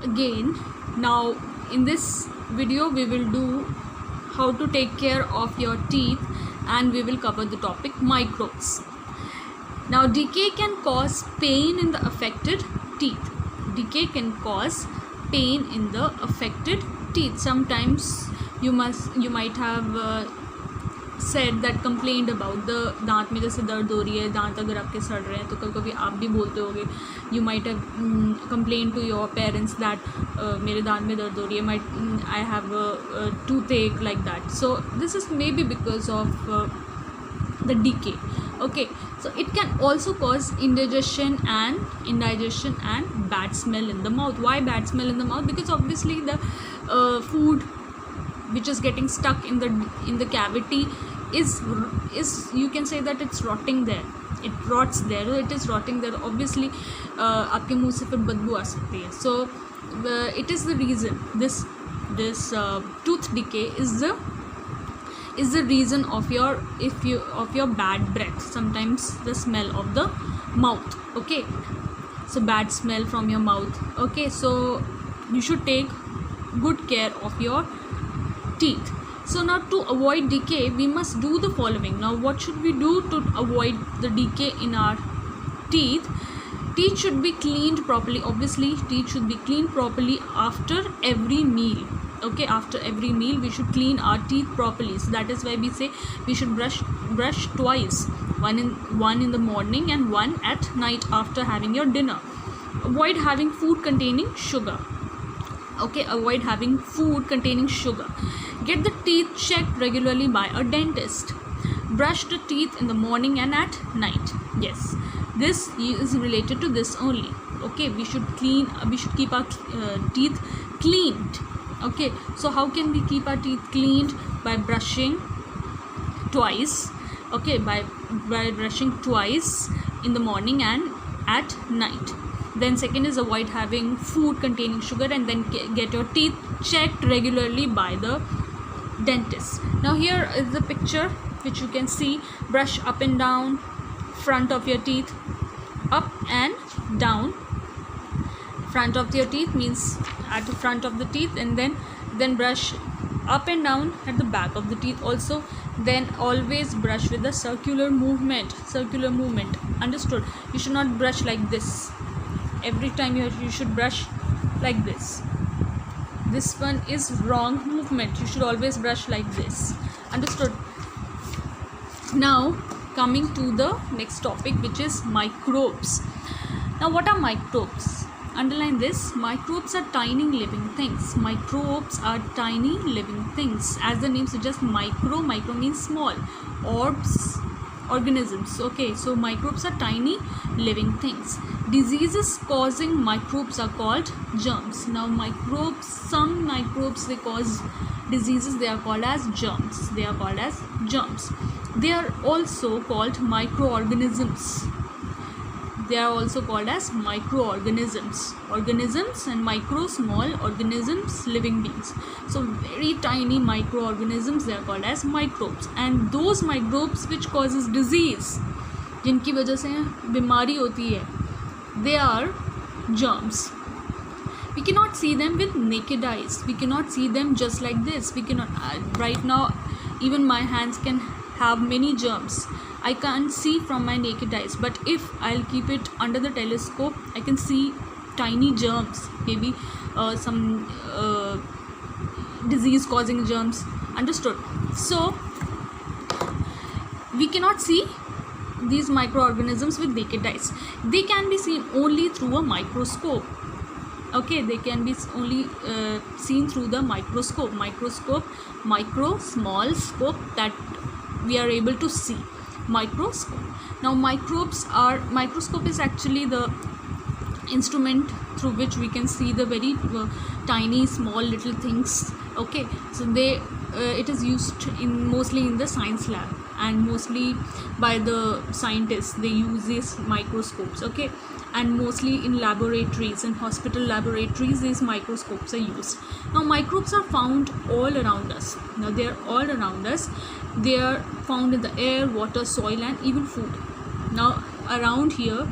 again. Now in this video we will do how to take care of your teeth, and we will cover the topic microbes. Now decay can cause pain in the affected teeth. Decay can cause pain in the affected teeth. Sometimes you might have said that complained about the दांत में जैसे दर्द हो रही है, दांत अगर आपके सड़ रहे हैं, तो कभी कभी आप भी बोलते होगे, you might have complained to your parents that मेरे दांत में दर्द हो रही है, I have a toothache, like that. So this is maybe because of the decay. Okay, so it can also cause indigestion and bad smell in the mouth. Why bad smell in the mouth? Because obviously the food which is getting stuck in the cavity is you can say that it's rotting there. It rots there. It is rotting there. Obviously आपके मुंह से फिर बदबू आ सकती है. So it is the reason this tooth decay is the reason of your bad breath. Sometimes the smell of the mouth. Okay, so bad smell from your mouth. Okay, so you should take good care of your teeth. So now to avoid decay we must do the following. Now what should we do to avoid the decay in our teeth? Teeth should be cleaned properly. Obviously teeth should be cleaned properly after every meal. Okay, after every meal we should clean our teeth properly. So that is why we say we should brush twice, one in the morning and one at night after having your dinner. Avoid having food containing sugar. Okay, avoid having food containing sugar. Get the teeth checked regularly by a dentist. Brush the teeth in the morning and at night. Yes, this is related to this only. Okay, we should keep our teeth cleaned. Okay, so how can we keep our teeth cleaned? By brushing twice. Okay, by brushing twice in the morning and at night. Then second is avoid having food containing sugar, and then get your teeth checked regularly by the dentist. Now here is the picture which you can see. Brush up and down front of your teeth, up and down. Front of your teeth means at the front of the teeth, and then brush up and down at the back of the teeth also. Then always brush with a circular movement. Understood? You should not brush like this. Every time you should brush like this. This one is wrong movement. You should always brush like this. Understood? Now coming to the next topic, which is microbes. Now what are microbes? Underline this. Microbes are tiny living things. Microbes are tiny living things. As the name suggests, micro means small. Organisms. Okay, so microbes are tiny living things. Diseases causing microbes are called germs. Now some microbes they cause diseases, they are called as germs. They are also called microorganisms. They are also called as microorganisms. Organisms and micro, small, organisms, living beings. So very tiny microorganisms, they are called as microbes. And those microbes which causes disease, जिनकी वजह से बीमारी होती है, they are germs. We cannot see them with naked eyes. We cannot see them just like this. We cannot. Right now, even my hands can have many germs. I can't see from my naked eyes, but if I'll keep it under the telescope, I can see tiny germs, maybe some disease causing germs. Understood? So we cannot see these microorganisms with naked eyes. They can be seen only through a microscope. Okay, they can be only seen through the microscope. Micro, small scope that we are able to see. Microscope. Now microscope is actually the instrument through which we can see the very tiny small little things. Okay, so it is used mostly in the science lab, and mostly by the scientists they use these microscopes. Okay, and mostly in laboratories, in hospital laboratories, these microscopes are used. Now microbes are found all around us. Now they are all around us. They are found in the air, water, soil, and even food. Now around here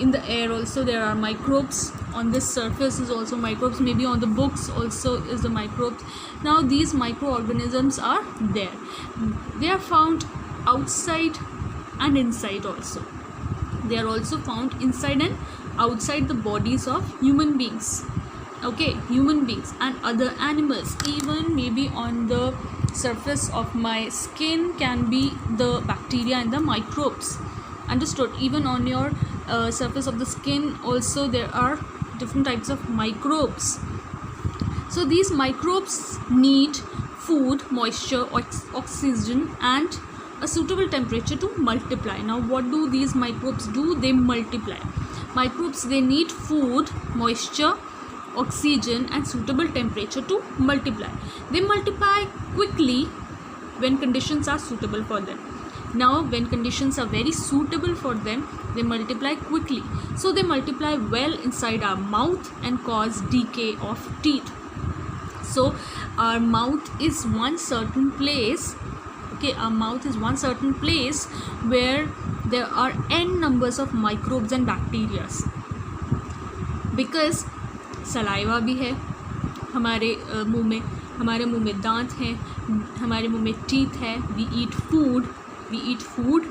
in the air also there are microbes on this surface is also microbes, maybe on the books also is the microbes. Now these microorganisms are there. They are found outside and inside also. They are also found inside and outside the bodies of human beings. Okay, human beings and other animals. Even maybe on the surface of my skin can be the bacteria and the microbes. Understood? Even on your surface of the skin also there are different types of microbes. So these microbes need food, moisture, oxygen and a suitable temperature to multiply. Now what do these microbes do? They multiply. Microbes, they need food, moisture, oxygen and suitable temperature to multiply. They multiply quickly when conditions are suitable for them. Now when conditions are very suitable for them, they multiply quickly. So they multiply well inside our mouth and cause decay of teeth. So our mouth is one certain place. Okay, our mouth is one certain place where there are n numbers of microbes and bacteria. Because saliva भी है हमारे मुंह में, हमारे मुंह में दांत हैं, हमारे मुंह में टीथ है. We eat food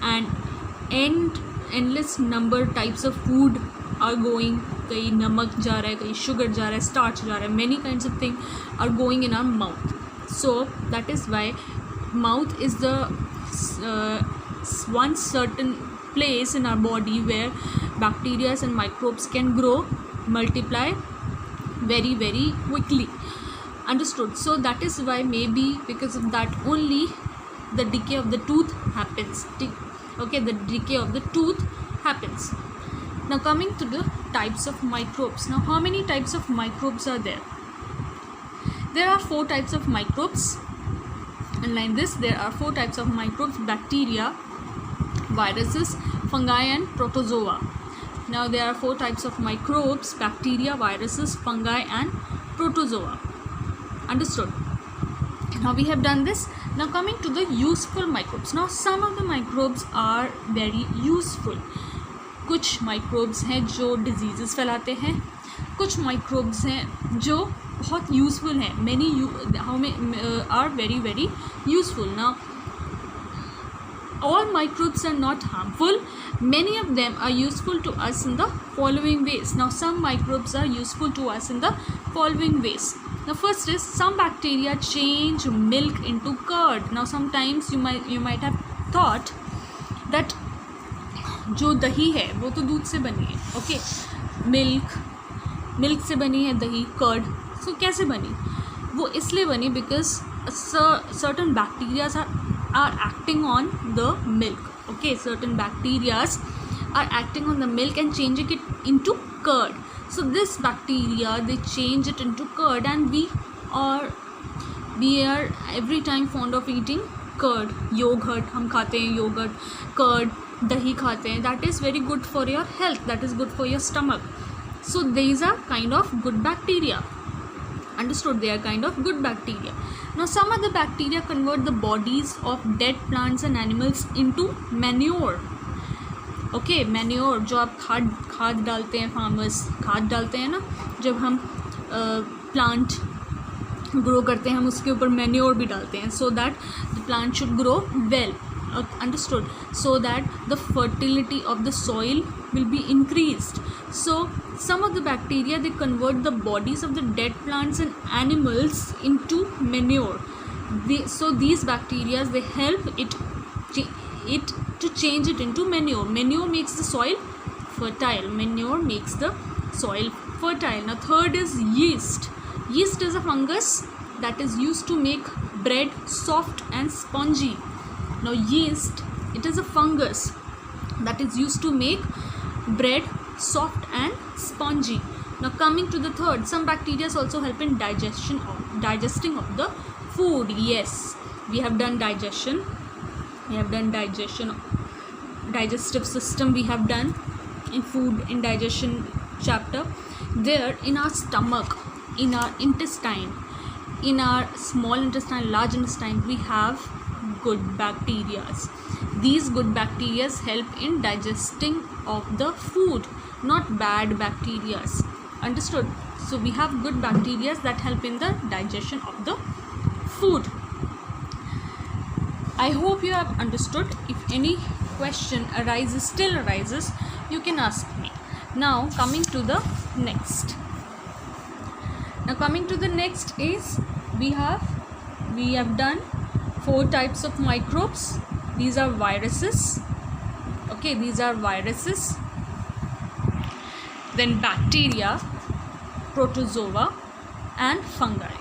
and endless number types of food are going. कहीं नमक जा रहा है, कहीं शुगर जा रहा है, स्टार्च जा रहा है. Many kinds of thing are going in our mouth. So that is why mouth is the one certain place in our body where bacteria and microbes can grow, multiply very very quickly. Understood? So that is why maybe because of that only the decay of the tooth happens. Okay, the decay of the tooth happens. Now coming to the types of microbes. Now how many types of microbes are there? There are 4 types of microbes. And like this, there are 4 types of microbes: bacteria, viruses, fungi and protozoa. Now there are 4 types of microbes: bacteria, viruses, fungi and protozoa. Understood? Now we have done this. Now coming to the useful microbes. Now some of the microbes are very useful. कुछ microbes हैं जो diseases फैलाते हैं, कुछ microbes हैं जो बहुत useful हैं. Many are very very useful. Now all microbes are not harmful. Many of them are useful to us in the following ways. Now some microbes are useful to us in the following ways. The first is some bacteria change milk into curd. Now sometimes you might have thought that जो दही है वो तो दूध से बनी है. Okay, milk से बनी है दही, कर्ड. सो कैसे बनी? वो इसलिए बनी because certain bacteria are acting on the milk. Okay, certain bacteria are acting on the milk and changing it into curd. So this bacteria, they change it into curd, and we are every time fond of eating curd. Yogurt हम खाते हैं, yogurt, curd, दही खाते हैं. That is very good for your health. That is good for your stomach. So these are kind of good bacteria. Understood? They are kind of good bacteria. Now some other bacteria convert the bodies of dead plants and animals into manure. Okay, manure जो आप खाद डालते हैं, farmers खाद डालते हैं ना, जब हम plant grow करते हैं हम उसके ऊपर manure भी डालते हैं, so that the plant should grow well. Understood? So that the fertility of the soil will be increased. So some of the bacteria, they convert the bodies of the dead plants and animals into manure. So these bacteria, they help it to change it into manure. Manure makes the soil fertile. Manure makes the soil fertile. Now third is yeast. Yeast is a fungus that is used to make bread soft and spongy. Now yeast, it is a fungus that is used to make bread soft and spongy. Now coming to the third, some bacteria also help in digesting of the food. Yes, we have done digestion. We have done digestion, digestive system we have done in food in digestion chapter. There in our stomach, in our intestine, in our small intestine, large intestine, we have good bacteria. These good bacteria help in digesting of the food, not bad bacteria. Understood? So we have good bacteria that help in the digestion of the food. I hope you have understood. If any question still arises, you can ask me. Now coming to the next. Is we have done 4 types of microbes. These are viruses. Okay, these are viruses. Then bacteria, protozoa and fungi.